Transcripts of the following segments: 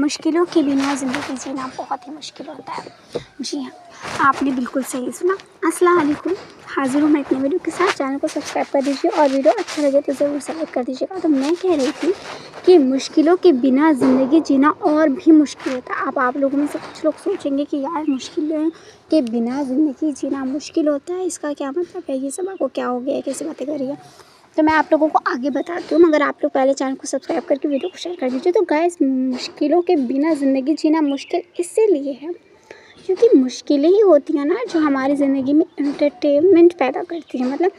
मुश्किलों के बिना ज़िंदगी जीना बहुत ही मुश्किल होता है। जी हाँ, आपने बिल्कुल सही सुना। अस्सलाम वालेकुम, हाज़िर हूँ मैं एक नई वीडियो के साथ। चैनल को सब्सक्राइब कर दीजिए और वीडियो अच्छा लगे तो ज़रूर सब्सक्राइब कर दीजिएगा। तो मैं कह रही थी कि मुश्किलों के बिना ज़िंदगी जीना और भी मुश्किल होता है। अब आप लोगों में से कुछ लोग सोचेंगे कि यार मुश्किलों के बिना ज़िंदगी जीना मुश्किल होता है, इसका क्या मतलब है, ये सब आपको क्या हो गया है, कैसी बातें कर रही है। तो मैं आप लोगों को आगे बताती हूँ, मगर आप लोग पहले चैनल को सब्सक्राइब करके वीडियो को शेयर कर दीजिए। तो गाइस, मुश्किलों के बिना ज़िंदगी जीना मुश्किल इसीलिए है क्योंकि मुश्किलें ही होती हैं ना जो हमारी ज़िंदगी में एंटरटेनमेंट पैदा करती हैं। मतलब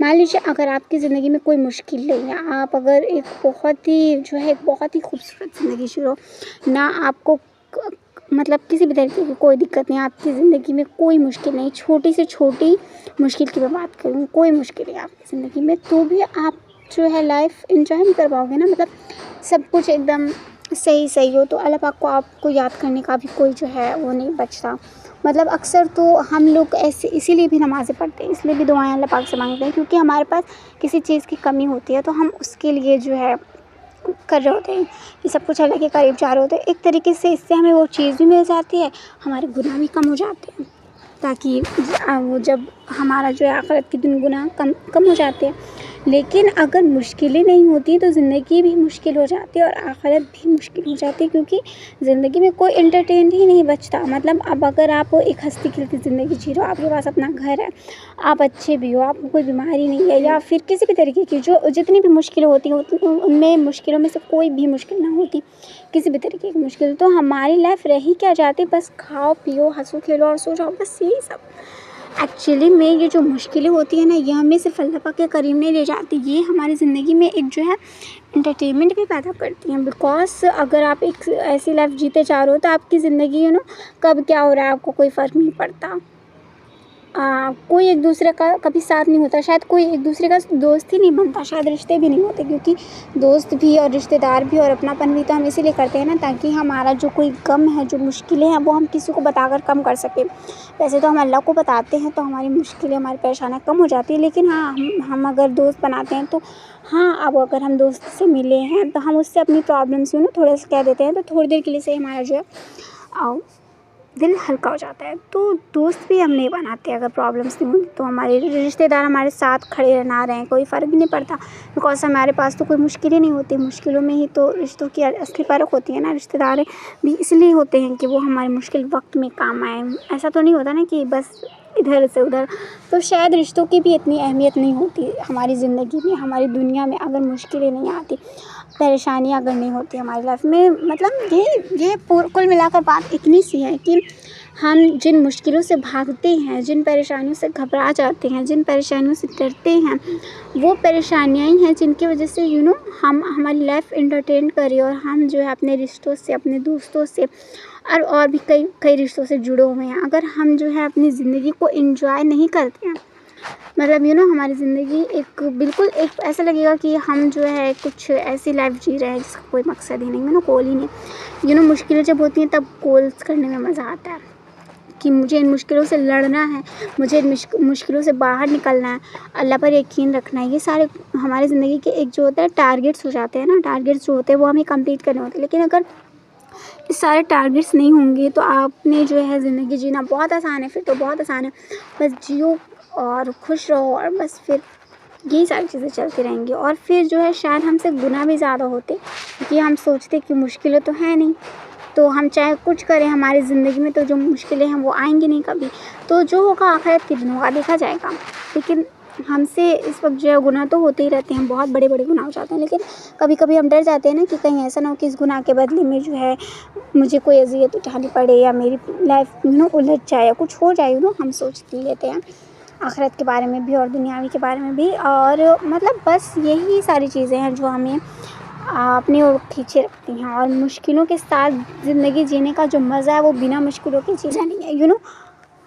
मान लीजिए अगर आपकी ज़िंदगी में कोई मुश्किल नहीं है, आप अगर एक बहुत ही खूबसूरत ज़िंदगी जी रहे हो ना, आपको मतलब किसी भी तरीके की कोई दिक्कत नहीं, आपकी ज़िंदगी में कोई मुश्किल नहीं, छोटी से छोटी मुश्किल की मैं बात करूँ, कोई मुश्किल नहीं आपकी ज़िंदगी में, तो भी आप जो है लाइफ एंजॉय नहीं कर पाओगे ना। मतलब सब कुछ एकदम सही हो तो अल्लाह पाक को आपको याद करने का भी कोई जो है वो नहीं बचता। मतलब अक्सर तो हम लोग ऐसे इसीलिए भी नमाज़ें पढ़ते हैं, इसलिए भी दुआएं अल्लाह पाक से मांगते हैं क्योंकि हमारे पास किसी चीज़ की कमी होती है तो हम उसके लिए जो है कर रहे होते हैं कि सब कुछ अल्लाह के करीब जा रहे होते हैं। एक तरीके से इससे हमें वो चीज़ भी मिल जाती है, हमारे गुनाह भी कम हो जाते हैं, ताकि वो जब हमारा जो है आखिरत के दिन गुनाह कम हो जाते हैं। लेकिन अगर मुश्किलें नहीं होती तो ज़िंदगी भी मुश्किल हो जाती है और आखिरत भी मुश्किल हो जाती है क्योंकि ज़िंदगी में कोई एंटरटेन ही नहीं बचता। मतलब अब अगर आप एक हँसती खिलती ज़िंदगी जी रहे हो, आपके पास अपना घर है, आप अच्छे भी हो, आपको कोई बीमारी नहीं है, या फिर किसी भी तरीके की जो जितनी भी मुश्किलें होती हैं उनमें मुश्किलों में से कोई भी मुश्किल ना होती, किसी भी तरीके की मुश्किल, तो हमारी लाइफ रह ही क्या जाती, बस खाओ पियो हंसो खेलो और सो जाओ, बस यही सब। एक्चुअली में ये जो मुश्किलें होती है ना, ये हमें सिर्फ अल्लाह पाक के करीब नहीं ले जाती, ये हमारी ज़िंदगी में एक जो है एंटरटेनमेंट भी पैदा करती हैं। बिकॉज अगर आप एक ऐसी लाइफ जीते जा रहे हो तो आपकी ज़िंदगी कब क्या हो रहा है आपको कोई फ़र्क नहीं पड़ता। कोई एक दूसरे का कभी साथ नहीं होता, शायद कोई एक दूसरे का दोस्त ही नहीं बनता, शायद रिश्ते भी नहीं होते, क्योंकि दोस्त भी और रिश्तेदार भी और अपनापन भी तो हम इसीलिए करते हैं ना, ताकि हमारा जो कोई गम है, जो मुश्किलें हैं, वो हम किसी को बताकर कम कर सकें। वैसे तो हम अल्लाह को बताते हैं तो हमारी मुश्किलें, हमारी परेशानियाँ कम हो जाती है, लेकिन हाँ, हम अगर दोस्त बनाते हैं तो हाँ, अब अगर हम दोस्त से मिले हैं तो हम उससे अपनी प्रॉब्लम्स थोड़ा सा कह देते हैं, तो थोड़ी देर के लिए से हमारा जो है दिल हल्का हो जाता है। तो दोस्त भी हम नहीं बनाते अगर प्रॉब्लम्स नहीं होती, तो हमारे रिश्तेदार हमारे साथ खड़े ना रहें, कोई फ़र्क भी नहीं पड़ता, बिकॉज हमारे पास तो कोई मुश्किल ही नहीं होती। मुश्किलों में ही तो रिश्तों की असली फ़र्क होती है ना। रिश्तेदार भी इसलिए होते हैं कि वो हमारे मुश्किल वक्त में काम आए, ऐसा तो नहीं होता ना कि बस इधर से उधर। तो शायद रिश्तों की भी इतनी अहमियत नहीं होती हमारी ज़िंदगी में, हमारी दुनिया में, अगर मुश्किलें नहीं आती, परेशानियाँ अगर नहीं होती हमारी लाइफ में। मतलब ये कुल मिलाकर बात इतनी सी है कि हम जिन मुश्किलों से भागते हैं, जिन परेशानियों से घबरा जाते हैं, जिन परेशानियों से डरते हैं, वो परेशानियाँ ही हैं जिनकी वजह से हम हमारी लाइफ एंटरटेन करें और हम जो है अपने रिश्तों से, अपने दोस्तों से और भी कई रिश्तों से जुड़े हुए हैं। अगर हम जो है अपनी ज़िंदगी को एंजॉय नहीं करते हैं, मतलब हमारी ज़िंदगी बिल्कुल एक ऐसा लगेगा कि हम जो है कुछ ऐसी लाइफ जी रहे हैं जिसका कोई मकसद ही नहीं, गोल ही नहीं। मुश्किलें जब होती हैं तब गोल्स करने में मज़ा आता है कि मुझे इन मुश्किलों से लड़ना है, मुझे इन मुश्किलों से बाहर निकलना है, अल्लाह पर यकीन रखना है। ये सारे हमारी ज़िंदगी के एक जो होता है टारगेट्स हो जाते हैं ना, टारगेट्स जो होते हैं वो हमें कंप्लीट करने होते हैं। लेकिन अगर इस सारे टारगेट्स नहीं होंगे तो आपने जो है ज़िंदगी जीना बहुत आसान है, फिर तो बहुत आसान है, बस जियो और खुश रहो, और बस फिर यही सारी चीज़ें चलती रहेंगी। और फिर जो है शायद हमसे गुनाह भी ज़्यादा होते, क्योंकि हम सोचते कि मुश्किलें तो है नहीं, तो हम चाहे कुछ करें हमारी ज़िंदगी में तो जो मुश्किलें हैं वो आएंगी नहीं कभी, तो जो होगा आखिरत के दिन होगा, देखा जाएगा। लेकिन हमसे इस वक्त जो है गुनाह तो होते ही रहते हैं, बहुत बड़े बड़े गुनाह हो जाते हैं, लेकिन कभी कभी हम डर जाते हैं ना कि कहीं ऐसा ना हो कि इस गुनाह के बदले में जो है मुझे कोई अज़ियत उठानी पड़े, या मेरी लाइफ उलझ जाए, या कुछ हो जाए। हम सोच लेते हैं आखिरत के बारे में भी और दुनियावी के बारे में भी। और मतलब बस यही सारी चीज़ें हैं जो हमें अपनी ओर खींचे रखती हैं। और मुश्किलों के साथ ज़िंदगी जीने का जो मज़ा है वो बिना मुश्किलों के जीना नहीं है।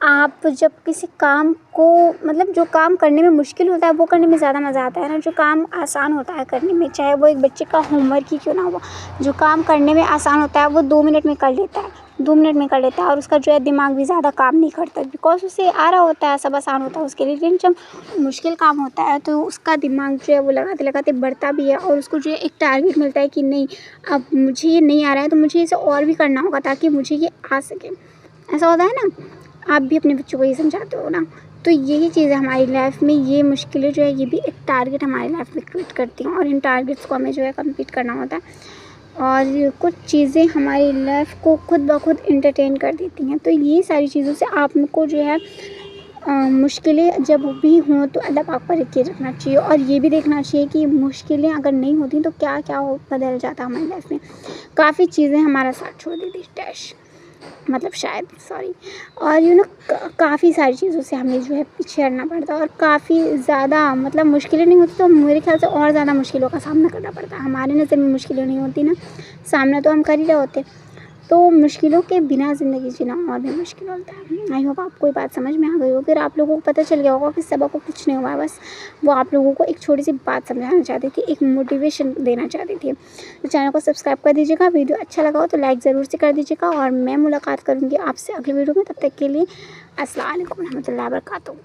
आप जब किसी काम को, मतलब जो काम करने में मुश्किल होता है वो करने में ज़्यादा मज़ा आता है ना, जो काम आसान होता है करने में, चाहे वो एक बच्चे का होमवर्क ही क्यों ना हो, जो काम करने में आसान होता है वो 2 मिनट में कर लेता है, 2 मिनट में कर लेता है और उसका जो है दिमाग भी ज़्यादा काम नहीं करता, बिकॉज़ उसे आ रहा होता है, सब आसान होता है उसके लिए। लेकिन जब मुश्किल काम होता है तो उसका दिमाग जो है वो लगाते-लगाते बढ़ता भी है और उसको जो है एक टारगेट मिलता है कि नहीं, अब मुझे ये नहीं आ रहा है तो मुझे इसे और भी करना होगा ताकि मुझे ये आ सके। ऐसा होता है ना? आप भी अपने बच्चों को ये समझाते हो ना? तो यही चीज़ है हमारी लाइफ में, ये मुश्किलें जो है ये भी एक टारगेट हमारी लाइफ में क्रिएट करती हैं और इन टारगेट्स को हमें जो है कंप्लीट करना होता है। और कुछ चीज़ें हमारी लाइफ को खुद ब खुद एंटरटेन कर देती हैं। तो ये सारी चीज़ों से आपको जो है मुश्किलें जब भी हों तो अल्लाह पाक पर यकीन रखना चाहिए और ये भी देखना चाहिए कि मुश्किलें अगर नहीं होती तो क्या-क्या हो बदल जाता हमारी लाइफ में। काफ़ी चीज़ें हमारा साथ छोड़ देती डैश, मतलब शायद, सॉरी। और काफ़ी सारी चीज़ों से हमें जो है पीछे हटना पड़ता है और काफ़ी ज़्यादा मतलब मुश्किलें नहीं होती तो मेरे ख़्याल से और ज़्यादा मुश्किलों का सामना करना पड़ता है। हमारे नज़र में मुश्किलें नहीं होती ना, सामना तो हम कर ही रहे होते। तो मुश्किलों के बिना ज़िंदगी जीना और भी मुश्किल होता है। आई होप आपको ये बात समझ में आ गई होगी और आप लोगों को पता चल गया होगा कि सबक को कुछ नहीं हुआ है, बस वो आप लोगों को एक छोटी-सी बात समझाना चाहती थी, एक मोटिवेशन देना चाहती थी। तो चैनल को सब्सक्राइब कर दीजिएगा, वीडियो अच्छा लगा हो तो लाइक ज़रूर से कर दीजिएगा और मैं मुलाकात करूँगी आपसे अगली वीडियो में। तब तक के लिए अस्सलाम वालेकुम रहमतुल्लाहि व बरकातहू।